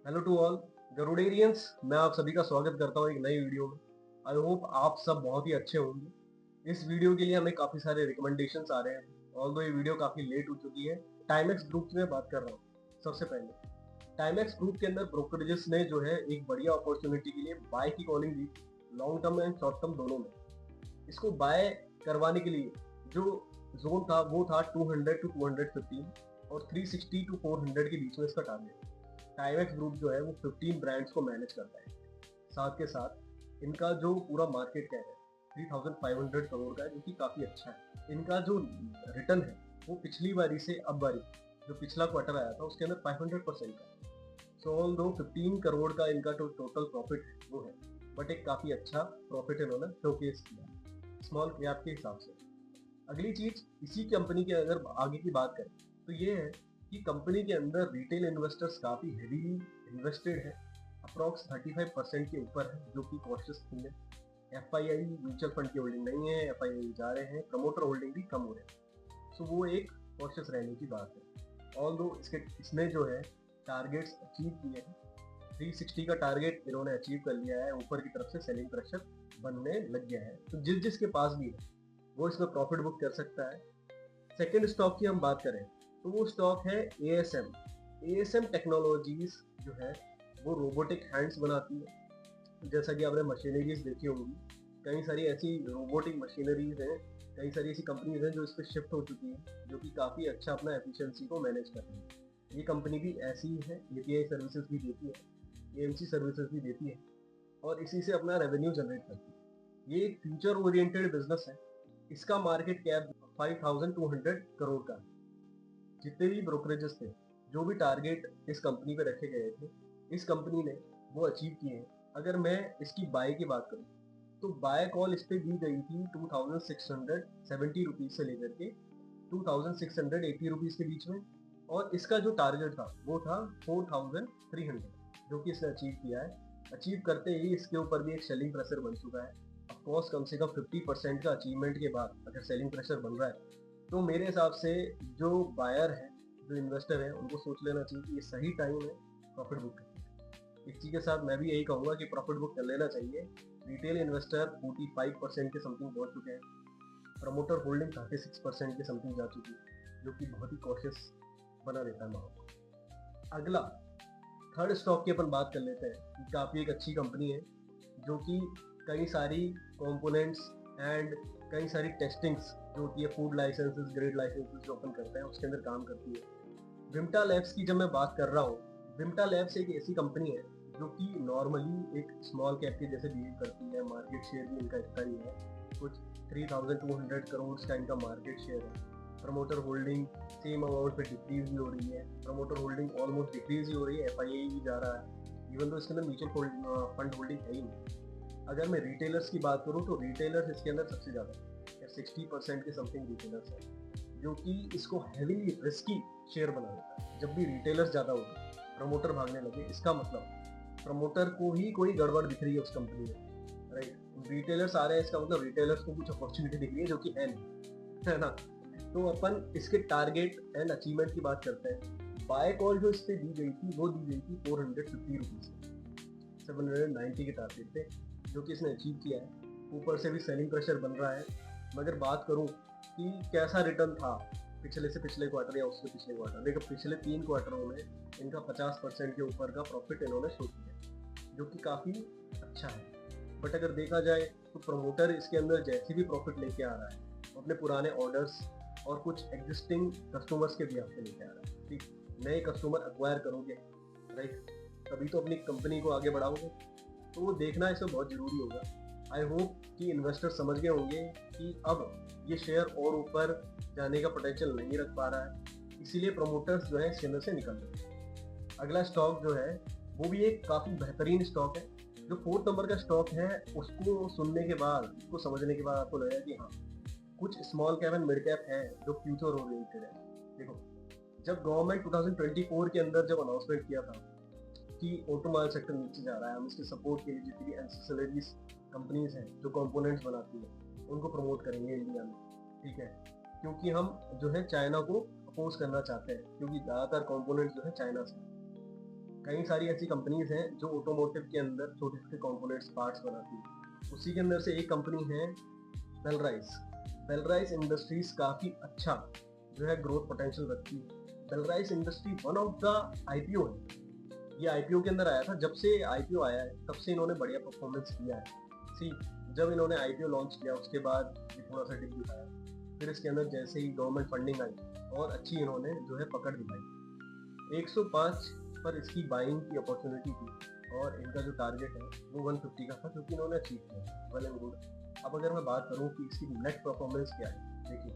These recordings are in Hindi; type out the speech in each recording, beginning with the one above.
Hello to all गरुडेरियंस। मैं आप सभी का स्वागत करता हूँ एक नई वीडियो में। आई होप आप सब बहुत ही अच्छे होंगे। इस वीडियो के लिए हमें काफी सारे रिकमेंडेशंस आ रहे हैं, ऑल्दो ये वीडियो काफी लेट हो चुकी है। टाइमेक्स ग्रुप की मैं बात कर रहा हूँ। सबसे पहले टाइमेक्स ग्रुप के अंदर ब्रोकरेजेस ने जो है एक बढ़िया अपॉर्चुनिटी के लिए बाय की calling the, long term and short term दोनों में। इसको बाय करवाने के लिए जो जोन था वो था 200 टू 215 और 360 टू 400 के बीच में इसका टारगेट। टाइमेक्स ग्रुप जो है वो 15 ब्रांड्स को मैनेज करता है। साथ के साथ इनका जो पूरा मार्केट कैप है 3500 करोड़ का है, जो कि काफी अच्छा है। इनका जो रिटर्न है वो पिछली बारी से अब बारी जो पिछला क्वार्टर आया था उसके अंदर 500% का है। सो ऑल दो 15 करोड़ का इनका जो टोटल प्रॉफिट है वो है, बट एक काफी अच्छा प्रॉफिट इन्होंने शोकेस किया स्मॉल कैप के हिसाब से। अगली चीज इसी कंपनी के अगर आगे की बात करें तो ये है कि कंपनी के अंदर रिटेल इन्वेस्टर्स काफी हेवीली इन्वेस्टेड है। अप्रॉक्स 35% के ऊपर है, जो कि कॉशियस थिंग है। एफआईआई म्यूचुअल फंड की होल्डिंग नहीं है, एफआईआई जा रहे हैं, प्रमोटर होल्डिंग भी कम हो रहे हैं। सो वो एक कॉशियस रहने की बात है। ऑल दो इसने जो है टारगेट्स अचीव किए हैं। 360 का टारगेट इन्होंने अचीव कर लिया है। ऊपर की तरफ से सेलिंग प्रेशर बनने लग गया है, तो जिसके पास भी है वो इसमें प्रॉफिट बुक कर सकता है। सेकेंड स्टॉक की हम बात करें तो वो स्टॉक है एएसएम। एएसएम टेक्नोलॉजीज जो है वो रोबोटिक हैंड्स बनाती है। जैसा कि आपने मशीनरीज देखी होंगी, कई सारी ऐसी रोबोटिक मशीनरीज हैं, कई सारी ऐसी कंपनीज हैं जो इस पर शिफ्ट हो चुकी हैं, जो कि काफ़ी अच्छा अपना एफिशिएंसी को मैनेज कर रही है। ये कंपनी भी ऐसी ही है, एपीआई सर्विसेज भी देती है, एएमसी सर्विसेज भी देती है और इसी से अपना रेवेन्यू जनरेट करती है। ये एक फ्यूचर ओरिएंटेड बिजनेस है। इसका मार्केट कैप 5200 करोड़ का है। जितने भी ब्रोकरेजेस थे, जो भी टारगेट इस कंपनी पे रखे गए थे, इस कंपनी ने वो अचीव किए हैं। अगर मैं इसकी बाय की बात करूं तो बाय कॉल इस पे दी गई थी 2670 रुपीज से लेकर के 2680 रुपीज के बीच में, और इसका जो टारगेट था वो था 4300, जो कि इसने अचीव किया है। अचीव करते ही इसके ऊपर भी एक सेलिंग प्रेशर बन चुका है। ऑफकोर्स कम से कम 50% का अचीवमेंट के बाद अगर सेलिंग प्रेशर बन रहा है तो मेरे हिसाब से जो बायर है, जो इन्वेस्टर है, उनको सोच लेना चाहिए कि ये सही टाइम है प्रॉफिट बुक करने का। इसी के साथ मैं भी यही कहूंगा कि प्रॉफिट बुक कर लेना चाहिए। रिटेल इन्वेस्टर 45% के समथिंग पहुंच चुके हैं, प्रमोटर होल्डिंग 36% के समथिंग जा चुकी है, जो कि बहुत ही कॉशियस बना देता है माहौल। अगला थर्ड स्टॉक की अपन बात कर लेते हैं। काफ़ी एक अच्छी कंपनी है जो कि कई सारी कंपोनेंट्स एंड कई सारी टेस्टिंग्स जो होती है, फूड लाइसेंसेस, ग्रेड लाइसेंसेस जो अपन करते हैं उसके अंदर काम करती है। विम्टा लैब्स की जब मैं बात कर रहा हूँ, विम्टा लैब्स एक ऐसी कंपनी है जो कि नॉर्मली एक स्मॉल कैप के जैसे बिहेव करती है। मार्केट शेयर भी इनका इतना ही है, कुछ 3200 करोड़ का इनका मार्केट शेयर है। प्रमोटर होल्डिंग सेम अमाउंट पे डिक्रीज भी हो रही है, प्रमोटर होल्डिंग ऑलमोस्ट डिक्रीज ही हो रही है, एफआईआई भी जा रहा है। इवन तो इसके अंदर म्यूचुअल फंड होल्डिंग है ही नहीं। अगर मैं रिटेलर्स की बात करूँ तो रिटेलर्स इसके अंदर सबसे ज़्यादा है, 60% के समथिंग रिटेलर्स है, जो कि इसको हैवीली रिस्की शेयर बना देता है। जब भी रिटेलर्स ज़्यादा हो गए, प्रमोटर भागने लगे, इसका मतलब प्रमोटर को ही कोई गड़बड़ दिख रही है उस कंपनी में, राइट। रिटेलर्स आ रहे हैं, इसका मतलब रिटेलर्स को कुछ अपॉर्चुनिटी दिख रही है, जो कि है नहीं, है ना। तो अपन इसके टारगेट एंड अचीवमेंट की बात करते हैं। बाय कॉल जो इस पे दी गई थी वो दी गई थी 450 रुपीज, 790 के टारगेट पे, जो कि इसने अचीव किया है। ऊपर से भी सेलिंग प्रेशर बन रहा है। मगर बात करूं कि कैसा रिटर्न था पिछले से पिछले क्वार्टर या उससे पिछले क्वार्टर, देखो पिछले 3 क्वार्टरों में इनका 50% के ऊपर का प्रॉफिट इन्होंने शो किया, जो कि काफी अच्छा है। बट अगर देखा जाए तो प्रमोटर इसके अंदर जैसे भी प्रॉफिट लेके आ रहा है, अपने पुराने ऑर्डर्स और कुछ एग्जिस्टिंग कस्टमर्स के भी आपके लेके आ रहा है। ठीक, नए कस्टमर अक्वायर करोगे, राइट, तभी तो अपनी कंपनी को आगे बढ़ाओगे। तो वो देखना इसमें बहुत जरूरी होगा। आई होप कि इन्वेस्टर समझ गए होंगे कि अब ये शेयर और ऊपर जाने का पोटेंशियल नहीं रख पा रहा है, इसीलिए प्रमोटर्स जो है इस शेयर से निकल रहे हैं। अगला स्टॉक जो है वो भी एक काफी बेहतरीन स्टॉक है। जो 4th नंबर का स्टॉक है उसको सुनने के बाद, उसको समझने के बाद आपको लगेगा कि हाँ, कुछ small cap and mid cap है जो फ्यूचर ओरिएंटेड है। देखो, जब गवर्नमेंट 2024 के अंदर जब अनाउंसमेंट किया था कि ऑटोमोबाइल सेक्टर नीचे जा रहा है, हम इसके सपोर्ट के लिए जितनी भी एंसेसरीज कंपनीज हैं जो कंपोनेंट्स बनाती है उनको प्रमोट करेंगे इंडिया में, ठीक है। क्योंकि हम जो है चाइना को अपोज करना चाहते हैं, क्योंकि ज़्यादातर कंपोनेंट्स जो है चाइना से, कई सारी ऐसी कंपनीज हैं जो ऑटोमोटिव के अंदर छोटे छोटे कंपोनेंट्स पार्ट्स बनाती है। उसी के अंदर से एक कंपनी है बेलराइस। बेलराइस इंडस्ट्रीज काफी अच्छा जो है ग्रोथ पोटेंशियल रखती है। Belrise industry one of the IPO है। ये आईपीओ के अंदर आया था। जब से आईपीओ आया है तब से इन्होंने बढ़िया परफॉर्मेंस किया है। सी, जब इन्होंने आईपीओ लॉन्च किया उसके बाद ये थोड़ा सा डिप दिखाया, फिर इसके अंदर जैसे ही गवर्नमेंट फंडिंग आई और अच्छी इन्होंने जो है पकड़ दिखाई। 105 पर इसकी बाइंग की अपॉर्चुनिटी थी और इनका जो टारगेट है वो 150 का था, जो कि इन्होंने अचीव किया। Well and good. अब अगर मैं बात करूं कि इसकी नेट परफॉर्मेंस क्या है, देखिए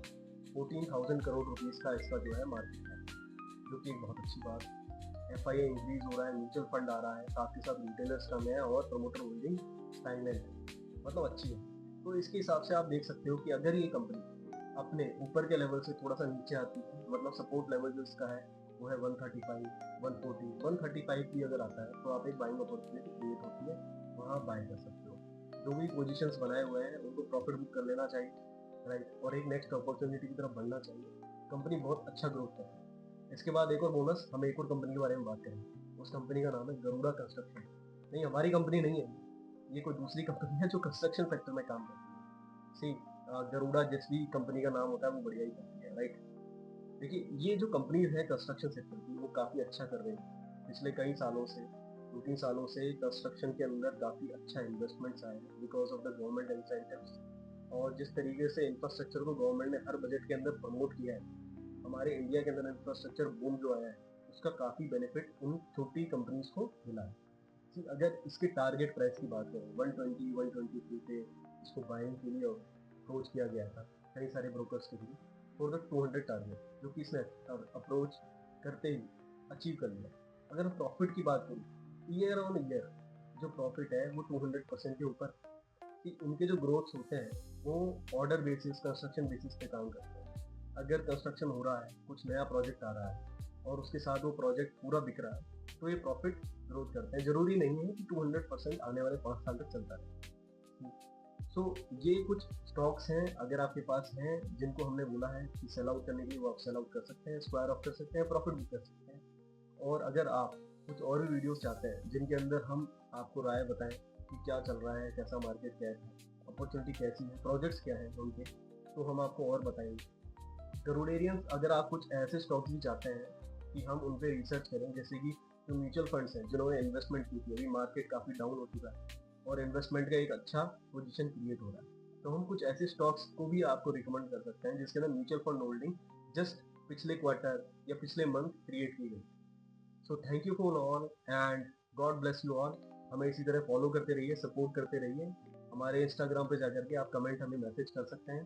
14,000 करोड़ रुपीस का इसका जो है मार्केट है, जो कि एक बहुत अच्छी बात। एफआईए इंक्रीज हो रहा है, म्यूचुअल फंड आ रहा है, साथ ही साथ रिटेलर्स कम है और प्रमोटर होल्डिंग स्टैग्नेंट है, मतलब अच्छी है। तो इसके हिसाब से आप देख सकते हो कि अगर ये कंपनी अपने ऊपर के लेवल से थोड़ा सा नीचे आती है, मतलब सपोर्ट लेवल जो इसका है वो है 135, 140, 135 भी अगर आता है तो आप एक बाइंग अपॉर्चुनिटी क्रिएट होती है, वहाँ बाय कर सकते हो। जो भी पोजीशंस बनाए हुए हैं उनको प्रॉफिट बुक कर लेना चाहिए, राइट, और एक नेक्स्ट अपॉर्चुनिटी की तरफ बढ़ना चाहिए। कंपनी बहुत अच्छा ग्रोथ कर रही है। इसके बाद एक और बोनस, हम एक और कंपनी के बारे में बात करेंगे। उस कंपनी का नाम है गरुड़ा कंस्ट्रक्शन। नहीं, हमारी कंपनी नहीं है, ये कोई दूसरी कंपनी है जो कंस्ट्रक्शन सेक्टर में काम करती है। सी, गरुड़ा जिस भी कंपनी का नाम होता है वो बढ़िया ही कंपनी है, राइट। देखिए, ये जो कंपनीज है कंस्ट्रक्शन सेक्टर की वो काफ़ी अच्छा कर रही है। पिछले कई सालों से, 2-3 सालों से कंस्ट्रक्शन के अंदर काफ़ी अच्छा इन्वेस्टमेंट्स आए हैं because of the government incentives. और जिस तरीके से इंफ्रास्ट्रक्चर को गवर्नमेंट ने हर बजट के अंदर प्रमोट किया है, हमारे इंडिया के अंदर इंफ्रास्ट्रक्चर बूम जो आया है उसका काफ़ी बेनिफिट उन छोटी कंपनीज को मिला है। कि अगर इसके टारगेट प्राइस की बात करें 120, 123 पे इसको बाइंग के लिए अप्रोच किया गया था कई सारे ब्रोकर्स के लिए फॉर द 200 टारगेट, जो कि इसने अप्रोच करते ही अचीव कर लिया। अगर हम प्रॉफिट की बात करें, ईयर ऑन ईयर जो प्रॉफिट है वो 200% के ऊपर। कि उनके जो ग्रोथ्स होते हैं वो ऑर्डर बेसिस, कंस्ट्रक्शन बेसिस पे काम करते हैं। अगर कंस्ट्रक्शन हो रहा है, कुछ नया प्रोजेक्ट आ रहा है और उसके साथ वो प्रोजेक्ट पूरा बिक रहा है, तो ये प्रॉफिट ग्रोथ करते हैं। जरूरी नहीं है कि 200% आने वाले 5 साल तक चलता रहे। सो ये कुछ स्टॉक्स हैं अगर आपके पास हैं, जिनको हमने बोला है कि सेल आउट करने के लिए, वो आप सेल आउट कर सकते हैं, स्क्वायर ऑफ कर सकते हैं, प्रॉफिट भी कर सकते हैं। और अगर आप कुछ और भी वीडियोस चाहते हैं जिनके अंदर हम आपको राय बताएं कि क्या चल रहा है, कैसा मार्केट क्या है, अपॉर्चुनिटी कैसी है, प्रोजेक्ट्स क्या हैं उनके, तो हम आपको और बताएंगे। गरुड़ेरियंस, अगर आप कुछ ऐसे स्टॉक्स भी चाहते हैं कि हम उन पर रिसर्च करें, जैसे कि जो म्यूचुअल फंड्स हैं जिन्होंने इन्वेस्टमेंट की थी, अभी मार्केट काफ़ी डाउन हो चुका है और इन्वेस्टमेंट का एक अच्छा पोजीशन क्रिएट हो रहा है, तो हम कुछ ऐसे स्टॉक्स को भी आपको रिकमेंड कर सकते हैं जिसके अंदर म्यूचुअल फंड होल्डिंग जस्ट पिछले क्वार्टर या पिछले मंथ क्रिएट की गई। So thank you for all and God bless you all. हमें इसी तरह फॉलो करते रहिए, सपोर्ट करते रहिए। हमारे इंस्टाग्राम पे जाकर के आप कमेंट हमें मैसेज कर सकते हैं।